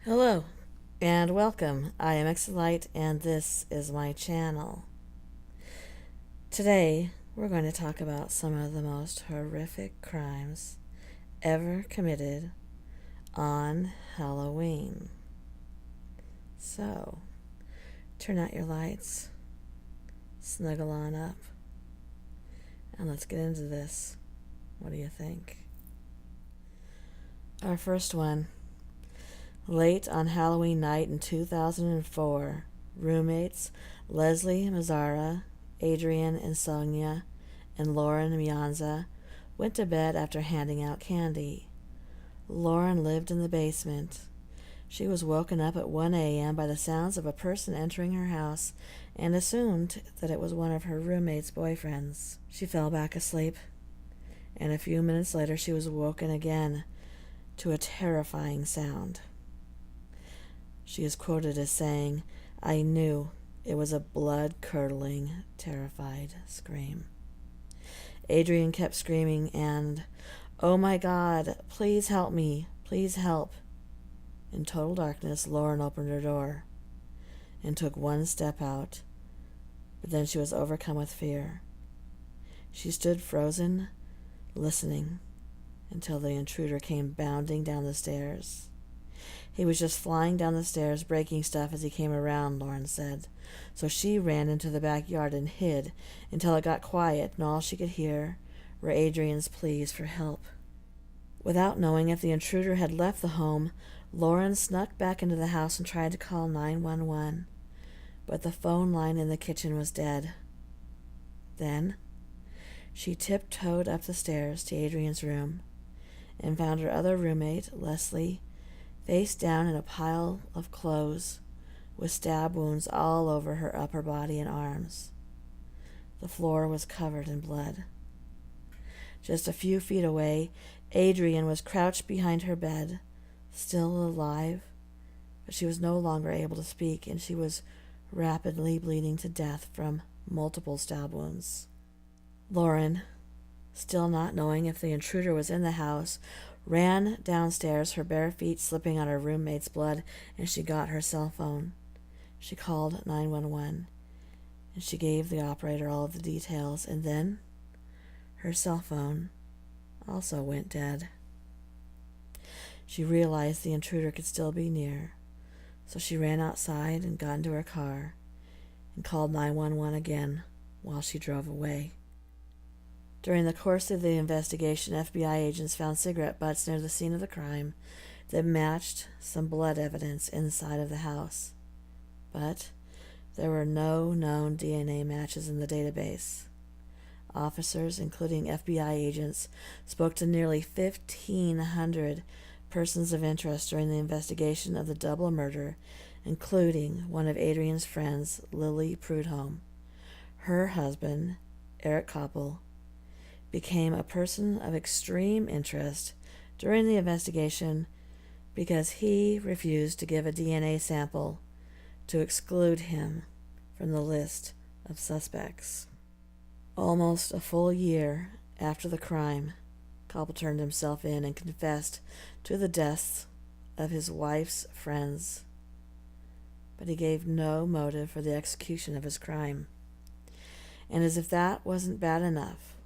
Hello and welcome. I am Exolite and this is my channel. Today we're going to talk about some of the most horrific crimes ever committed on Halloween. So, turn out your lights, snuggle on up, and let's get into this. What do you think? Our first one. Late on Halloween night in 2004, roommates Leslie Mazzara, Adrian Insogna, and Lauren Mianza went to bed after handing out candy. Lauren lived in the basement. She was woken up at 1 a.m. by the sounds of a person entering her house and assumed that it was one of her roommate's boyfriends. She fell back asleep, and a few minutes later she was woken again to a terrifying sound. She is quoted as saying, "I knew it was a blood-curdling, terrified scream." Adrian kept screaming and, "Oh my God, please help me, please help." In total darkness, Lauren opened her door and took one step out, but then she was overcome with fear. She stood frozen, listening, until the intruder came bounding down the stairs. He was just flying down the stairs, breaking stuff as he came around, Lauren said. So she ran into the backyard and hid until it got quiet and all she could hear were Adrian's pleas for help. Without knowing if the intruder had left the home, Lauren snuck back into the house and tried to call 911, but the phone line in the kitchen was dead. Then she tiptoed up the stairs to Adrian's room and found her other roommate, Leslie, face down in a pile of clothes with stab wounds all over her upper body and arms. The floor was covered in blood. Just a few feet away, Adrian was crouched behind her bed, still alive, but she was no longer able to speak, and she was rapidly bleeding to death from multiple stab wounds. Lauren, still not knowing if the intruder was in the house, ran downstairs, her bare feet slipping on her roommate's blood, and she got her cell phone. She called 911, and she gave the operator all of the details, and then her cell phone also went dead. She realized the intruder could still be near, so she ran outside and got into her car and called 911 again while she drove away. During the course of the investigation, FBI agents found cigarette butts near the scene of the crime that matched some blood evidence inside of the house. But there were no known DNA matches in the database. Officers, including FBI agents, spoke to nearly 1,500 persons of interest during the investigation of the double murder, including one of Adrian's friends, Lily Prudhomme. Her husband, Eric Koppel, became a person of extreme interest during the investigation because he refused to give a DNA sample to exclude him from the list of suspects. Almost a full year after the crime, Koppel turned himself in and confessed to the deaths of his wife's friends, but he gave no motive for the execution of his crime. And as if that wasn't bad enough,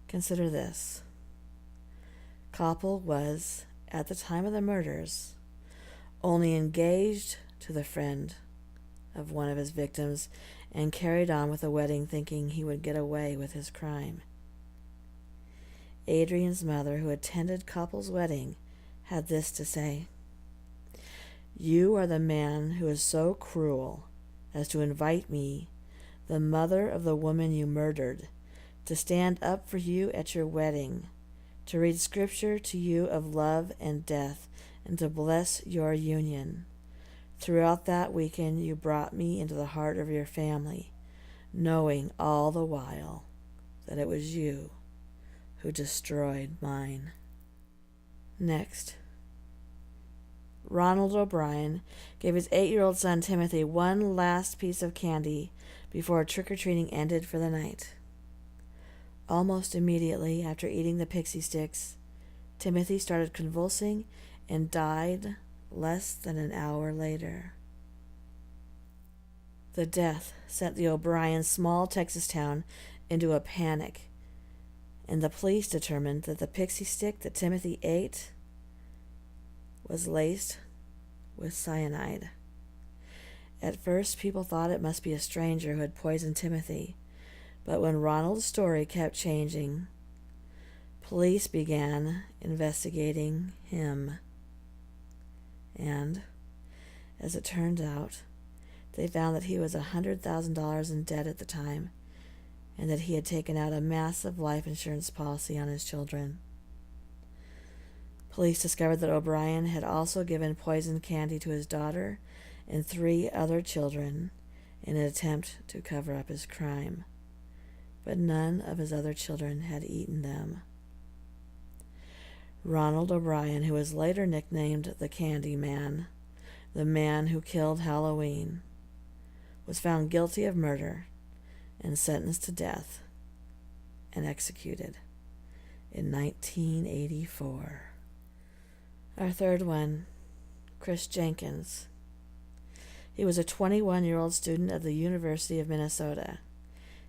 consider this. Koppel was, at the time of the murders, only engaged to the friend of one of his victims and carried on with the wedding thinking he would get away with his crime. Adrian's mother, who attended Koppel's wedding, had this to say: "You are the man who is so cruel as to invite me, the mother of the woman you murdered, to stand up for you at your wedding, to read scripture to you of love and death, and to bless your union. Throughout that weekend you brought me into the heart of your family, knowing all the while that it was you who destroyed mine." Next, Ronald O'Brien gave his 8-year-old son Timothy one last piece of candy before trick-or-treating ended for the night. Almost immediately after eating the pixie sticks, Timothy started convulsing and died less than an hour later. The death sent the O'Brien's small Texas town into a panic, and the police determined that the pixie stick that Timothy ate was laced with cyanide. At first, people thought it must be a stranger who had poisoned Timothy, but when Ronald's story kept changing, police began investigating him. And, as it turned out, they found that he was $100,000 in debt at the time, and that he had taken out a massive life insurance policy on his children. Police discovered that O'Brien had also given poisoned candy to his daughter and 3 other children in an attempt to cover up his crime, but none of his other children had eaten them. Ronald O'Brien, who was later nicknamed the Candy Man, the man who killed Halloween, was found guilty of murder and sentenced to death and executed in 1984. Our third one, Chris Jenkins. He was a 21-year-old student at the University of Minnesota.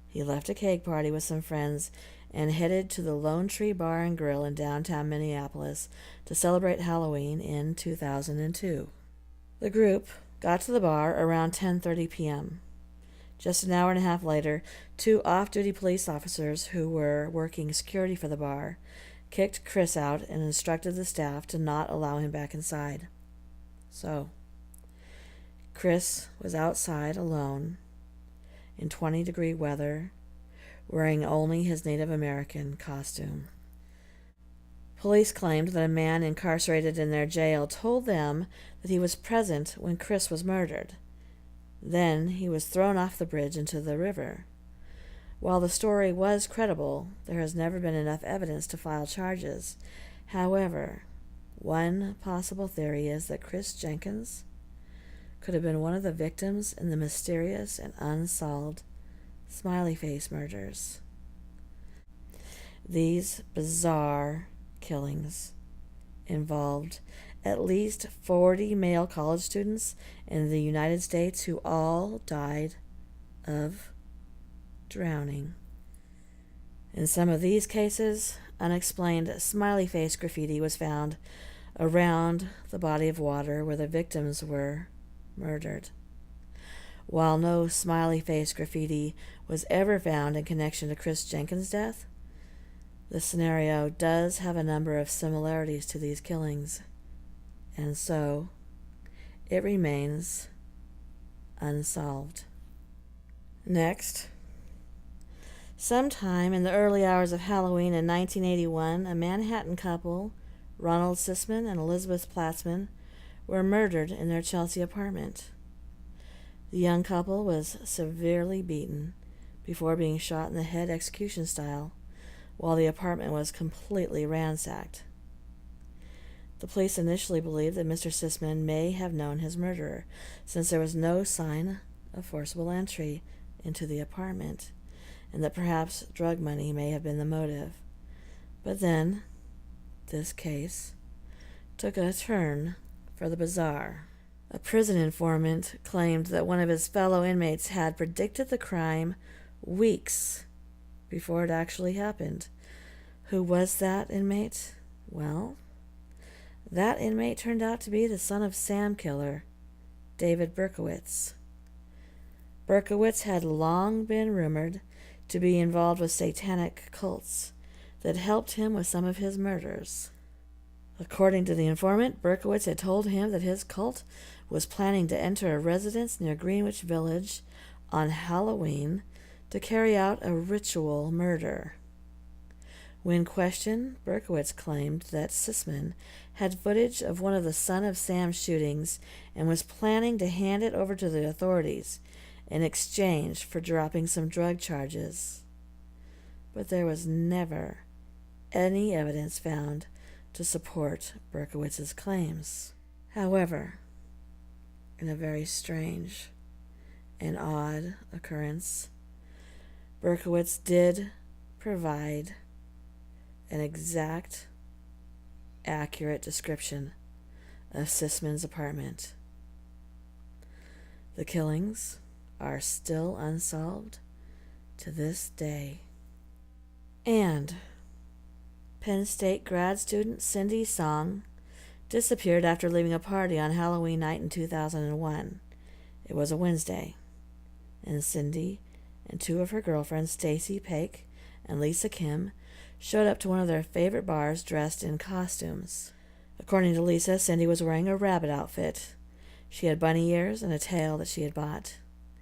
He left a cake party with some friends and headed to the Lone Tree Bar and Grill in downtown Minneapolis to celebrate Halloween in 2002. The group got to the bar around 10:30 p.m. Just an hour and a half later, 2 off-duty police officers who were working security for the bar kicked Chris out and instructed the staff to not allow him back inside. So, Chris was outside alone in 20-degree weather, wearing only his Native American costume. Police claimed that a man incarcerated in their jail told them that he was present when Chris was murdered. Then he was thrown off the bridge into the river. While the story was credible, there has never been enough evidence to file charges. However, one possible theory is that Chris Jenkins could have been one of the victims in the mysterious and unsolved Smiley Face murders. These bizarre killings involved at least 40 male college students in the United States who all died of drowning. In some of these cases, unexplained smiley face graffiti was found around the body of water where the victims were murdered. While no smiley face graffiti was ever found in connection to Chris Jenkins' death, the scenario does have a number of similarities to these killings, and so it remains unsolved. Next, sometime in the early hours of Halloween in 1981, a Manhattan couple, Ronald Sisman and Elizabeth Platzman, were murdered in their Chelsea apartment. The young couple was severely beaten before being shot in the head execution style, while the apartment was completely ransacked. The police initially believed that Mr. Sisman may have known his murderer, since there was no sign of forcible entry into the apartment, and that perhaps drug money may have been the motive. But then, this case took a turn for the bizarre. A prison informant claimed that one of his fellow inmates had predicted the crime weeks before it actually happened. Who was that inmate? Well, that inmate turned out to be the son of Sam killer, David Berkowitz. Berkowitz had long been rumored to be involved with satanic cults that helped him with some of his murders. According to the informant, Berkowitz had told him that his cult was planning to enter a residence near Greenwich Village on Halloween to carry out a ritual murder. When questioned, Berkowitz claimed that Sisman had footage of one of the Son of Sam shootings and was planning to hand it over to the authorities in exchange for dropping some drug charges. But there was never any evidence found to support Berkowitz's claims. However, in a very strange and odd occurrence, Berkowitz did provide an exact, accurate description of Sisman's apartment. The killings are still unsolved to this day. And Penn State grad student Cindy Song disappeared after leaving a party on Halloween night in 2001. It was a Wednesday, and Cindy and two of her girlfriends, Stacy Paik and Lisa Kim, showed up to one of their favorite bars dressed in costumes. According to Lisa, Cindy was wearing a rabbit outfit. She had bunny ears and a tail that she had bought.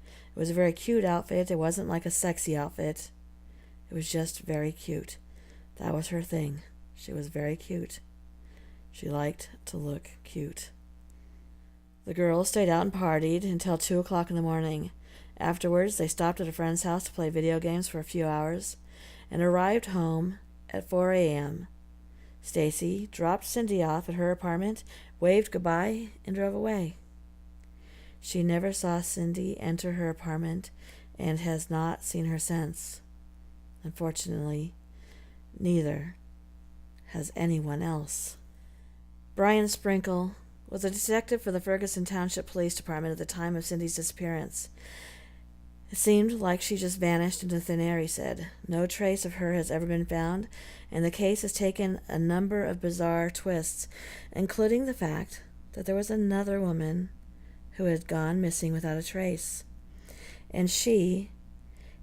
It was a very cute outfit. It wasn't like a sexy outfit. It was just very cute. That was her thing. She was very cute. She liked to look cute. The girls stayed out and partied until 2 o'clock in the morning. Afterwards, they stopped at a friend's house to play video games for a few hours and arrived home at 4 a.m. Stacy dropped Cindy off at her apartment, waved goodbye, and drove away. She never saw Cindy enter her apartment and has not seen her since. Unfortunately, neither has anyone else. Brian Sprinkle was a detective for the Ferguson Township Police Department at the time of Cindy's disappearance. It seemed like she just vanished into thin air, he said. No trace of her has ever been found, and the case has taken a number of bizarre twists, including the fact that there was another woman who had gone missing without a trace. And she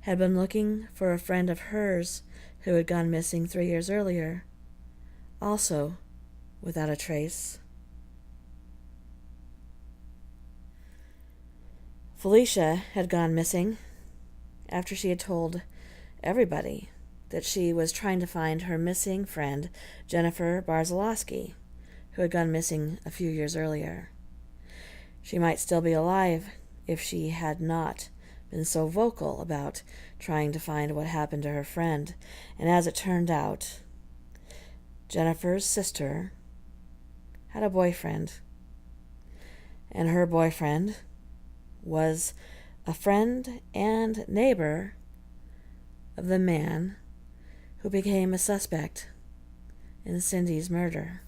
had been looking for a friend of hers who had gone missing 3 years earlier, also without a trace. Felicia had gone missing after she had told everybody that she was trying to find her missing friend, Jennifer Barzalowski, who had gone missing a few years earlier. She might still be alive if she had not been so vocal about trying to find what happened to her friend. And as it turned out, Jennifer's sister had a boyfriend, and her boyfriend was a friend and neighbor of the man who became a suspect in Cindy's murder.